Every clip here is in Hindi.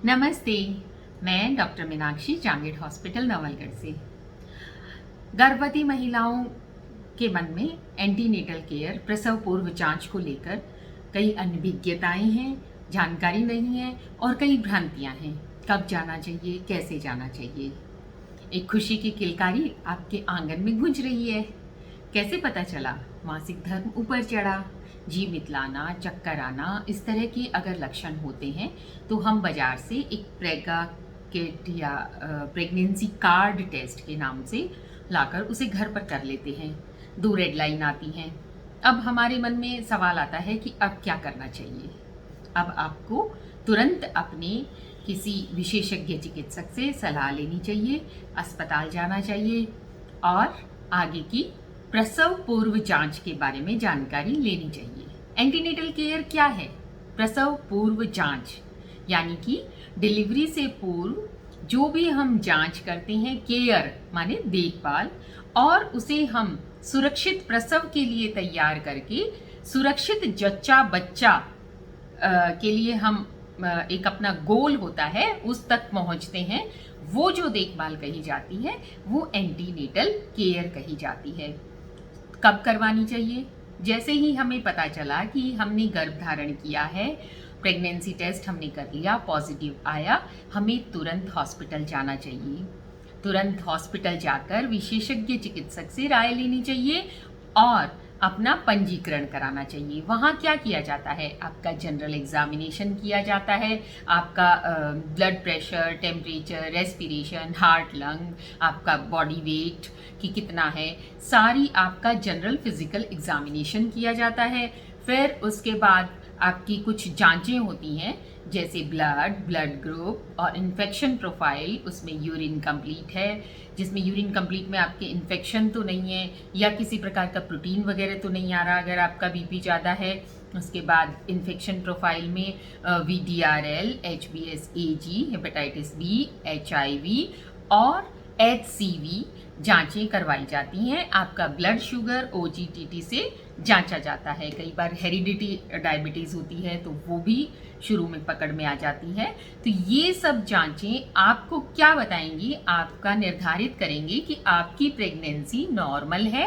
नमस्ते। मैं डॉक्टर मीनाक्षी जांगेड़ हॉस्पिटल नवलगढ़ से। गर्भवती महिलाओं के मन में एंटीनेटल केयर प्रसव पूर्व जांच को लेकर कई अनभिज्ञताएं हैं, जानकारी नहीं है और कई भ्रांतियां हैं। कब जाना चाहिए, कैसे जाना चाहिए। एक खुशी की किलकारी आपके आंगन में गूंज रही है। कैसे पता चला? मासिक धर्म ऊपर चढ़ा, जी मितलाना, चक्कर आना, इस तरह के अगर लक्षण होते हैं तो हम बाजार से एक प्रेगा किट या प्रेगनेंसी कार्ड टेस्ट के नाम से लाकर उसे घर पर कर लेते हैं। 2 रेड लाइन आती हैं। अब हमारे मन में सवाल आता है कि अब क्या करना चाहिए। अब आपको तुरंत अपने किसी विशेषज्ञ चिकित्सक से सलाह लेनी चाहिए, अस्पताल जाना चाहिए और आगे की प्रसव पूर्व जांच के बारे में जानकारी लेनी चाहिए। एंटीनेटल केयर क्या है? प्रसव पूर्व जांच यानी कि डिलीवरी से पूर्व जो भी हम जांच करते हैं, केयर माने देखभाल, और उसे हम सुरक्षित प्रसव के लिए तैयार करके सुरक्षित जच्चा बच्चा के लिए हम एक अपना गोल होता है उस तक पहुंचते हैं। वो जो देखभाल कही जाती है वो एंटीनेटल केयर कही जाती है। कब करवानी चाहिए? जैसे ही हमें पता चला कि हमने गर्भ धारण किया है, प्रेगनेंसी टेस्ट हमने कर लिया, पॉजिटिव आया, हमें तुरंत हॉस्पिटल जाना चाहिए। तुरंत हॉस्पिटल जाकर विशेषज्ञ चिकित्सक से राय लेनी चाहिए और अपना पंजीकरण कराना चाहिए। वहाँ क्या किया जाता है? आपका जनरल एग्जामिनेशन किया जाता है, आपका blood pressure, temperature, respiration, heart, lung, आपका बॉडी वेट कि कितना है, सारी आपका जनरल फिजिकल एग्जामिनेशन किया जाता है। फिर उसके बाद आपकी कुछ जांचें होती हैं, जैसे ब्लड ग्रुप और इन्फेक्शन प्रोफाइल। उसमें यूरिन कंप्लीट है, जिसमें यूरिन कंप्लीट में आपके इन्फेक्शन तो नहीं है या किसी प्रकार का प्रोटीन वगैरह तो नहीं आ रहा अगर आपका बीपी ज़्यादा है। उसके बाद इन्फेक्शन प्रोफाइल में VDRL, HBsAg, hepatitis B, HIV और HCV जांचें करवाई जाती हैं। आपका ब्लड शुगर OGTT से जांचा जाता है। कई बार हेरिडिटी डायबिटीज़ होती है तो वो भी शुरू में पकड़ में आ जाती है। तो ये सब जांचें आपको क्या बताएंगी? आपका निर्धारित करेंगे कि आपकी प्रेगनेंसी नॉर्मल है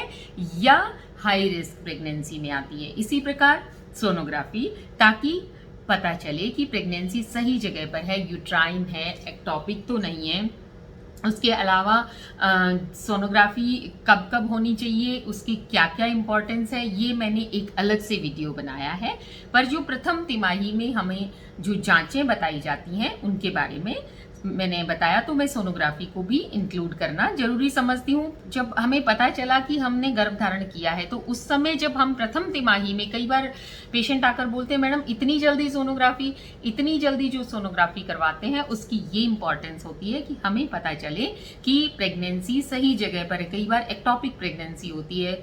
या हाई रिस्क प्रेगनेंसी में आती है। इसी प्रकार सोनोग्राफी, ताकि पता चले कि प्रेगनेंसी सही जगह पर है, यूट्राइन है, एक्टोपिक तो नहीं है। उसके अलावा सोनोग्राफी कब कब होनी चाहिए, उसकी क्या क्या इम्पोर्टेंस है, ये मैंने एक अलग से वीडियो बनाया है। पर जो प्रथम तिमाही में हमें जो जांचें बताई जाती हैं उनके बारे में मैंने बताया, तो मैं सोनोग्राफी को भी इंक्लूड करना जरूरी समझती हूँ। जब हमें पता चला कि हमने गर्भ धारण किया है तो उस समय जब हम प्रथम तिमाही में, कई बार पेशेंट आकर बोलते हैं मैडम इतनी जल्दी सोनोग्राफी, इतनी जल्दी जो सोनोग्राफी करवाते हैं उसकी ये इंपॉर्टेंस होती है कि हमें पता चले कि प्रेगनेंसी सही जगह पर है। कई बार एक्टोपिक प्रेगनेंसी होती है,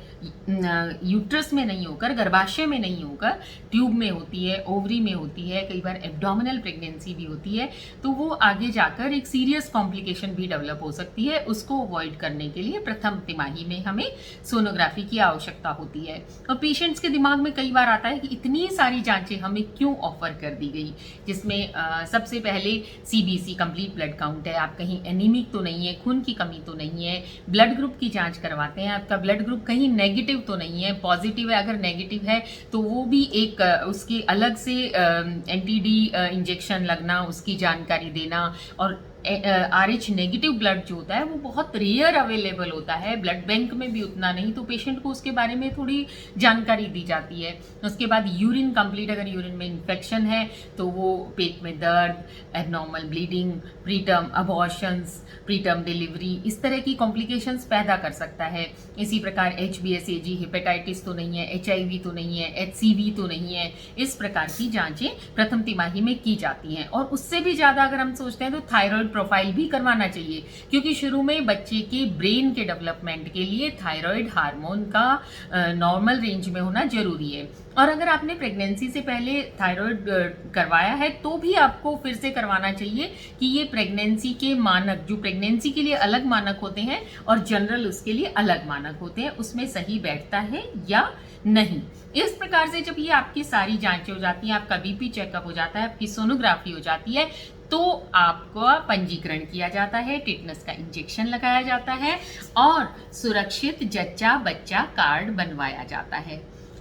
यूट्रस में नहीं होकर, गर्भाशय में नहीं होकर ट्यूब में होती है, ओवरी में होती है, कई बार एब्डोमिनल प्रेगनेंसी भी होती है। तो वो आगे जाकर एक सीरियस कॉम्प्लिकेशन भी डेवलप हो सकती है। उसको अवॉइड करने के लिए प्रथम तिमाही में हमें सोनोग्राफी की आवश्यकता होती है। और पेशेंट्स के दिमाग में कई बार आता है कि इतनी सारी जांचें हमें क्यों ऑफर कर दी गई, जिसमें सबसे पहले CBC कंप्लीट ब्लड काउंट है, आप कहीं एनीमिक तो नहीं है, खून की कमी तो नहीं है, ब्लड ग्रुप की जांच करवाते हैं, आपका ब्लड ग्रुप कहीं नेगेटिव तो नहीं है, पॉजिटिव है, अगर नेगेटिव है तो वो भी एक उसकी अलग से NTD इंजेक्शन लगना, उसकी जानकारी देना। और RH नेगेटिव ब्लड जो होता है वो बहुत रेयर अवेलेबल होता है, ब्लड बैंक में भी उतना नहीं, तो पेशेंट को उसके बारे में थोड़ी जानकारी दी जाती है। उसके बाद यूरिन कंप्लीट, अगर यूरिन में इन्फेक्शन है तो वो पेट में दर्द, abnormal bleeding, preterm abortions, preterm delivery, इस तरह की कॉम्प्लिकेशंस पैदा कर सकता है। इसी प्रकार HBsAg, हेपेटाइटिस तो नहीं है, HIV तो नहीं है, HCV तो नहीं है। इस प्रकार की जांचें प्रथम तिमाही में की जाती हैं। और उससे भी ज़्यादा अगर हम सोचते हैं तो थायराइड प्रोफाइल भी करवाना चाहिए, क्योंकि शुरू में बच्चे के ब्रेन के डेवलपमेंट के लिए थायराइड हार्मोन का नॉर्मल रेंज में होना जरूरी है। और अगर आपने प्रेगनेंसी से पहले थायराइड करवाया है तो भी आपको फिर से करवाना चाहिए कि ये प्रेगनेंसी के मानक, जो प्रेगनेंसी के लिए अलग मानक होते हैं और जनरल उसके लिए अलग मानक होते हैं, उसमें सही बैठता है या नहीं। इस प्रकार से जब ये आपकी सारी जांचें हो जाती हैं, आपका बीपी चेकअप हो जाता है, आपकी सोनोग्राफी हो जाती है, तो आपका पंजीकरण किया जाता है, टिटनस का इंजेक्शन लगाया जाता है और सुरक्षित जच्चा बच्चा कार्ड बनवाया जाता है।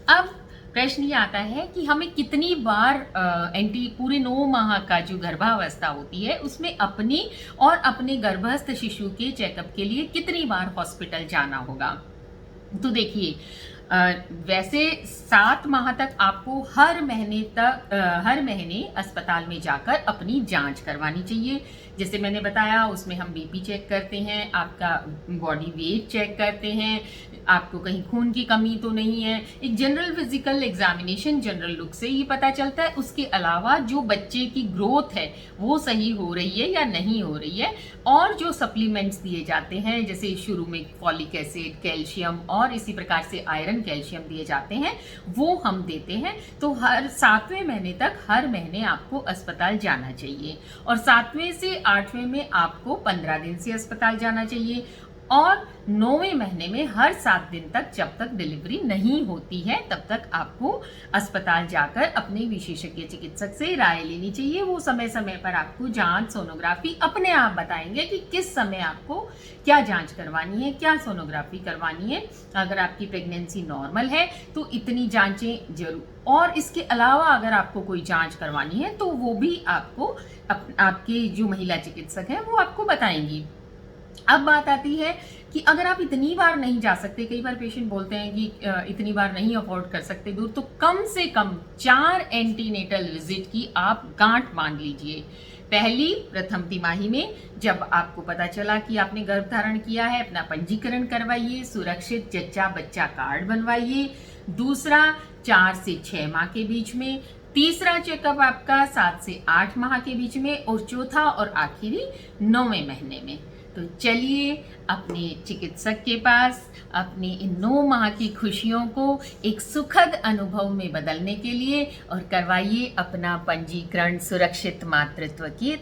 अब प्रश्न ये आता है कि हमें कितनी बार पूरे 9 माह का जो गर्भावस्था होती है उसमें अपनी और अपने गर्भस्थ शिशु के चेकअप के लिए कितनी बार हॉस्पिटल जाना होगा। तो देखिए, वैसे 7 माह तक आपको हर महीने अस्पताल में जाकर अपनी जांच करवानी चाहिए। जैसे मैंने बताया, उसमें हम बीपी चेक करते हैं, आपका बॉडी वेट चेक करते हैं, आपको कहीं खून की कमी तो नहीं है। एक general physical examination general look से ही पता चलता है। उसके अलावा जो बच्चे की ग्रोथ है वो सही हो रही है या नहीं हो रही है, और जो सप्लीमेंट्स दिए जाते हैं जैसे शुरू में फॉलिक एसिड, कैल्शियम और इसी प्रकार से आयरन कैल्शियम दिए जाते हैं, वो हम देते हैं। तो हर 7वें महीने तक हर महीने आपको अस्पताल जाना चाहिए, और 7वें से 8वें में आपको 15 दिन से अस्पताल जाना चाहिए, और 9वें महीने में हर 7 दिन तक, जब तक डिलीवरी नहीं होती है तब तक आपको अस्पताल जाकर अपने विशेषज्ञ चिकित्सक से राय लेनी चाहिए। वो समय समय पर आपको जांच, सोनोग्राफी अपने आप बताएंगे कि किस समय आपको क्या जांच करवानी है, क्या सोनोग्राफी करवानी है। अगर आपकी प्रेगनेंसी नॉर्मल है तो इतनी जांचें जरूर, और इसके अलावा अगर आपको कोई जांच करवानी है तो वो भी आपको आपके जो महिला चिकित्सक हैं वो आपको बताएंगी। अब बात आती है कि अगर आप इतनी बार नहीं जा सकते, कई बार पेशेंट बोलते हैं कि इतनी बार नहीं अफोर्ड कर सकते दूर, तो कम से कम 4 एंटीनेटल विजिट की आप गांठ बांध लीजिए। पहली प्रथम तिमाही में जब आपको पता चला कि आपने गर्भ धारण किया है, अपना पंजीकरण करवाइए, सुरक्षित जच्चा बच्चा कार्ड बनवाइए। दूसरा 4 से 6 माह के बीच में, तीसरा चेकअप आपका 7 से 8 माह के बीच में, और चौथा और आखिरी 9वें महीने में। तो चलिए अपने चिकित्सक के पास अपनी इन 9 माह की खुशियों को एक सुखद अनुभव में बदलने के लिए और करवाइए अपना पंजीकरण सुरक्षित मातृत्व की